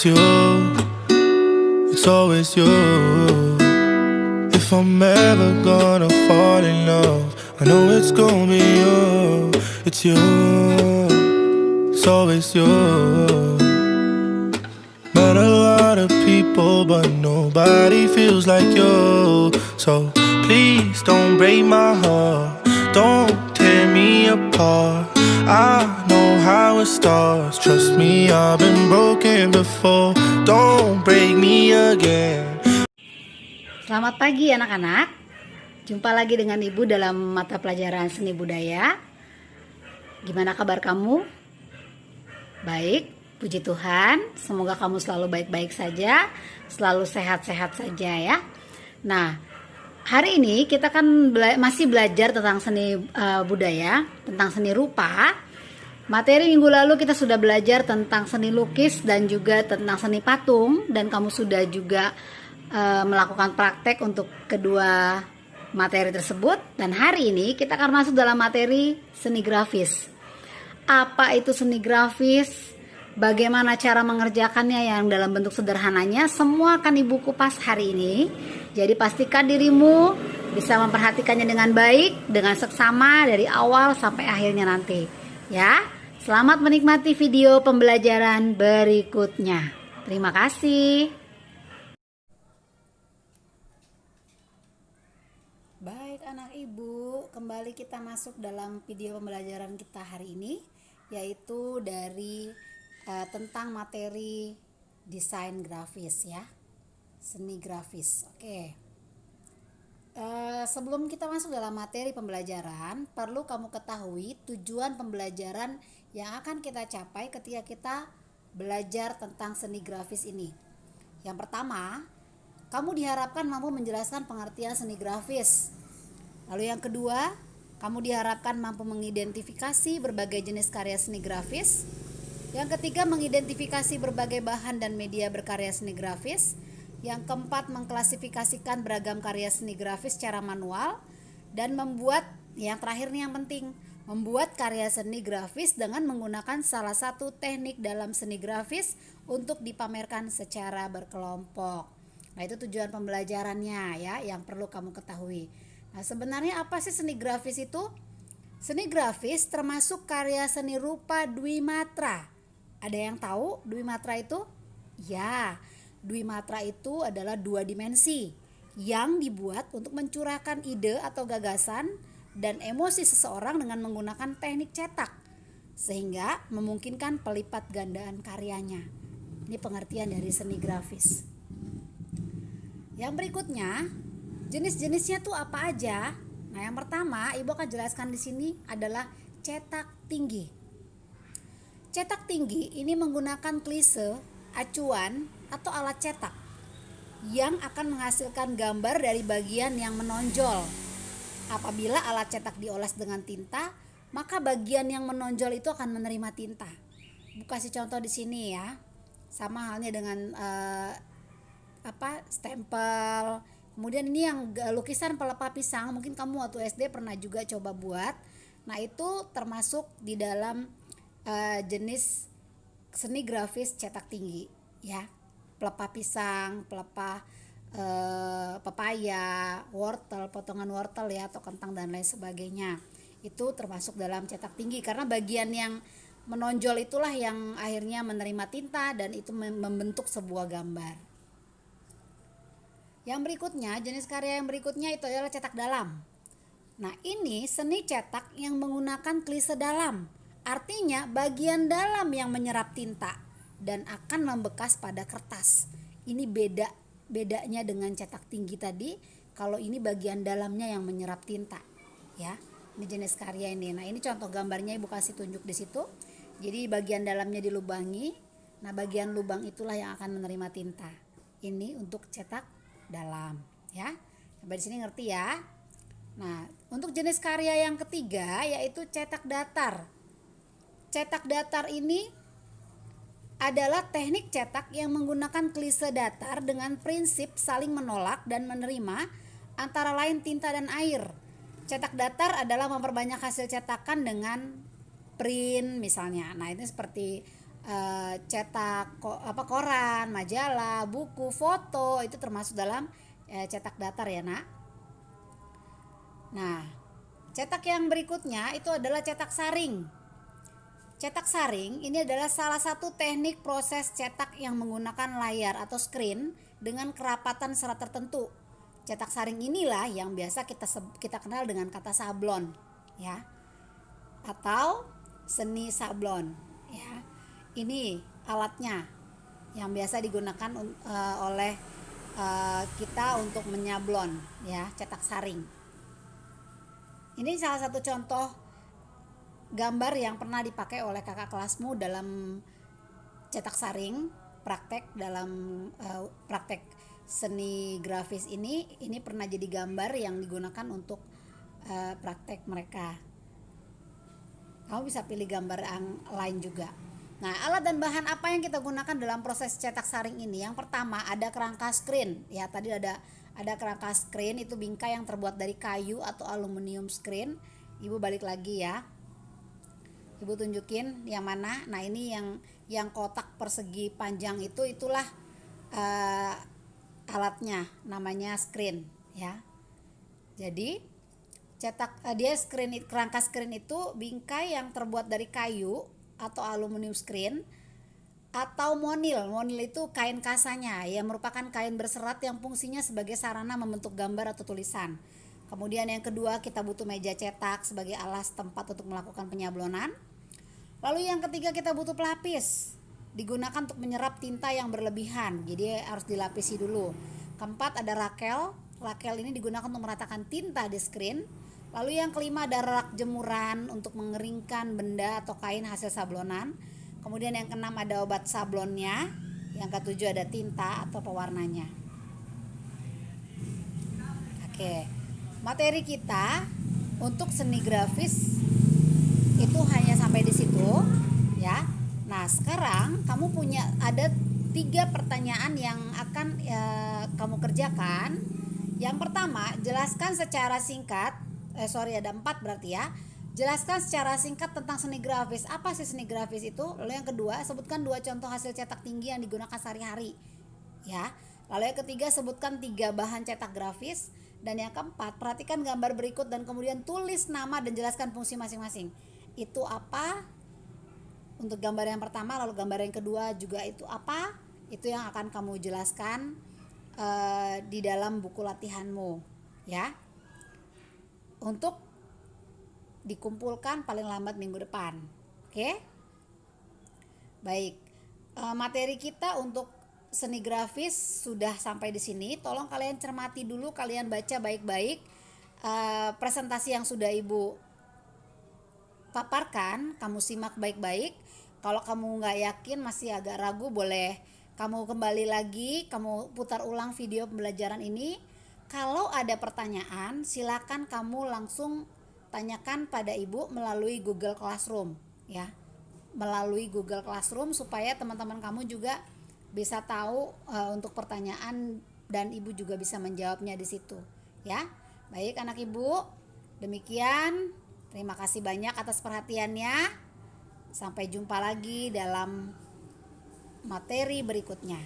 It's you, it's always you. If I'm ever gonna fall in love, I know it's gonna be you. It's you, it's always you. Met a lot of people, but nobody feels like you. So please don't break my heart, don't tear me apart. I know how it starts, trust me, I've been broken before. Don't break me again. Selamat pagi anak-anak. Jumpa lagi dengan Ibu dalam mata pelajaran seni budaya. Gimana kabar kamu? Baik, puji Tuhan. Semoga kamu selalu baik-baik saja, selalu sehat-sehat saja ya. Nah, hari ini kita kan masih belajar tentang seni budaya, tentang seni rupa. Materi minggu lalu kita sudah belajar tentang seni lukis dan juga tentang seni patung, dan kamu sudah juga melakukan praktek untuk kedua materi tersebut. Dan hari ini kita akan masuk dalam materi seni grafis. Apa itu seni grafis? Bagaimana cara mengerjakannya yang dalam bentuk sederhananya? Semua akan Ibu kupas hari ini. Jadi pastikan dirimu bisa memperhatikannya dengan baik, dengan seksama dari awal sampai akhirnya nanti. Ya, selamat menikmati video pembelajaran berikutnya. Terima kasih. Baik anak ibu, kembali kita masuk dalam video pembelajaran kita hari ini, yaitu dari tentang materi desain grafis ya, seni grafis. Oke. Sebelum kita masuk dalam materi pembelajaran, perlu kamu ketahui tujuan pembelajaran yang akan kita capai ketika kita belajar tentang seni grafis ini. Yang pertama, kamu diharapkan mampu menjelaskan pengertian seni grafis. Lalu yang kedua, kamu diharapkan mampu mengidentifikasi berbagai jenis karya seni grafis. Yang ketiga, mengidentifikasi berbagai bahan dan media berkarya seni grafis. Yang keempat, mengklasifikasikan beragam karya seni grafis secara manual. Dan membuat, yang terakhir nih yang penting, membuat karya seni grafis dengan menggunakan salah satu teknik dalam seni grafis untuk dipamerkan secara berkelompok. Nah, itu tujuan pembelajarannya ya, yang perlu kamu ketahui. Nah, sebenarnya apa sih seni grafis itu? Seni grafis termasuk karya seni rupa dwimatra. Ada yang tahu dwimatra itu? Ya, dwimatra itu adalah dua dimensi yang dibuat untuk mencurahkan ide atau gagasan dan emosi seseorang dengan menggunakan teknik cetak, sehingga memungkinkan pelipat gandaan karyanya. Ini pengertian dari seni grafis. Yang berikutnya, jenis-jenisnya tuh apa aja? Nah, yang pertama Ibu akan jelaskan di sini adalah cetak tinggi. Cetak tinggi ini menggunakan klise, acuan, atau alat cetak yang akan menghasilkan gambar dari bagian yang menonjol. Apabila alat cetak dioles dengan tinta, maka bagian yang menonjol itu akan menerima tinta. Bu kasih contoh di sini ya. Sama halnya dengan stempel. Kemudian ini yang lukisan pelepah pisang, mungkin kamu waktu SD pernah juga coba buat. Nah, itu termasuk di dalam jenis seni grafis cetak tinggi ya. Pelepah pisang, pelepah pepaya, wortel, potongan wortel ya, atau kentang dan lain sebagainya. Itu termasuk dalam cetak tinggi karena bagian yang menonjol itulah yang akhirnya menerima tinta dan itu membentuk sebuah gambar. Yang berikutnya, jenis karya yang berikutnya itu adalah cetak dalam. Nah, ini seni cetak yang menggunakan klise dalam. Artinya bagian dalam yang menyerap tinta dan akan membekas pada kertas. Ini bedanya dengan cetak tinggi tadi. Kalau ini bagian dalamnya yang menyerap tinta, ya. Ini jenis karya ini. Nah, ini contoh gambarnya Ibu kasih tunjuk di situ. Jadi bagian dalamnya dilubangi. Nah, bagian lubang itulah yang akan menerima tinta. Ini untuk cetak dalam ya. Sampai di sini ngerti ya. Nah, untuk jenis karya yang ketiga yaitu cetak datar. Cetak datar ini adalah teknik cetak yang menggunakan klise datar dengan prinsip saling menolak dan menerima antara lain tinta dan air. Cetak datar adalah memperbanyak hasil cetakan dengan print misalnya. Nah, ini seperti cetak koran, majalah, buku, foto, itu termasuk dalam cetak datar ya nak. Nah, cetak yang berikutnya itu adalah cetak saring. Cetak saring ini adalah salah satu teknik proses cetak yang menggunakan layar atau screen dengan kerapatan serat tertentu. Cetak saring inilah yang biasa kita kenal dengan kata sablon, ya, atau seni sablon, ya. Ini alatnya yang biasa digunakan oleh kita untuk menyablon, ya, cetak saring. Ini salah satu contoh gambar yang pernah dipakai oleh kakak kelasmu dalam cetak saring praktek dalam praktek seni grafis ini pernah jadi gambar yang digunakan untuk praktek mereka. Kamu bisa pilih gambar yang lain juga. Nah, alat dan bahan apa yang kita gunakan dalam proses cetak saring ini? Yang pertama ada kerangka screen. Ya, tadi ada kerangka screen, itu bingkai yang terbuat dari kayu atau aluminium screen. Ibu balik lagi ya. Ibu tunjukin yang mana. Nah, ini yang kotak persegi panjang itulah alatnya, namanya screen, ya. Jadi kerangka screen itu bingkai yang terbuat dari kayu atau aluminium screen atau monil. Monil itu kain kasanya, yang merupakan kain berserat yang fungsinya sebagai sarana membentuk gambar atau tulisan. Kemudian yang kedua, kita butuh meja cetak sebagai alas tempat untuk melakukan penyablonan. Lalu yang ketiga, kita butuh pelapis, digunakan untuk menyerap tinta yang berlebihan, jadi harus dilapisi dulu. Keempat, ada rakel. Rakel ini digunakan untuk meratakan tinta di screen. Lalu yang kelima, ada rak jemuran untuk mengeringkan benda atau kain hasil sablonan. Kemudian yang keenam, ada obat sablonnya. Yang ketujuh, ada tinta atau pewarnanya. Oke, materi kita untuk seni grafis itu hanya sampai di situ, ya. Nah, sekarang kamu ada 3 pertanyaan yang akan kamu kerjakan. Yang pertama, jelaskan secara singkat. Ada 4 berarti ya. Jelaskan secara singkat tentang seni grafis. Apa sih seni grafis itu? Lalu yang kedua, sebutkan 2 contoh hasil cetak tinggi yang digunakan sehari-hari, ya. Lalu yang ketiga, sebutkan 3 bahan cetak grafis. Dan yang keempat, perhatikan gambar berikut dan kemudian tulis nama dan jelaskan fungsi masing-masing. Itu apa untuk gambar yang pertama, lalu gambar yang kedua juga itu apa, itu yang akan kamu jelaskan di dalam buku latihanmu, ya, untuk dikumpulkan paling lambat minggu depan. Oke? Baik, materi kita untuk seni grafis sudah sampai di sini. Tolong kalian cermati dulu, kalian baca baik-baik presentasi yang sudah Ibu paparkan, kamu simak baik-baik. Kalau kamu nggak yakin, masih agak ragu, boleh kamu kembali lagi, kamu putar ulang video pembelajaran ini. Kalau ada pertanyaan, silakan kamu langsung tanyakan pada Ibu melalui Google Classroom, ya. Melalui Google Classroom supaya teman-teman kamu juga bisa tahu untuk pertanyaan dan Ibu juga bisa menjawabnya di situ, ya. Baik anak Ibu, demikian. Terima kasih banyak atas perhatiannya. Sampai jumpa lagi dalam materi berikutnya.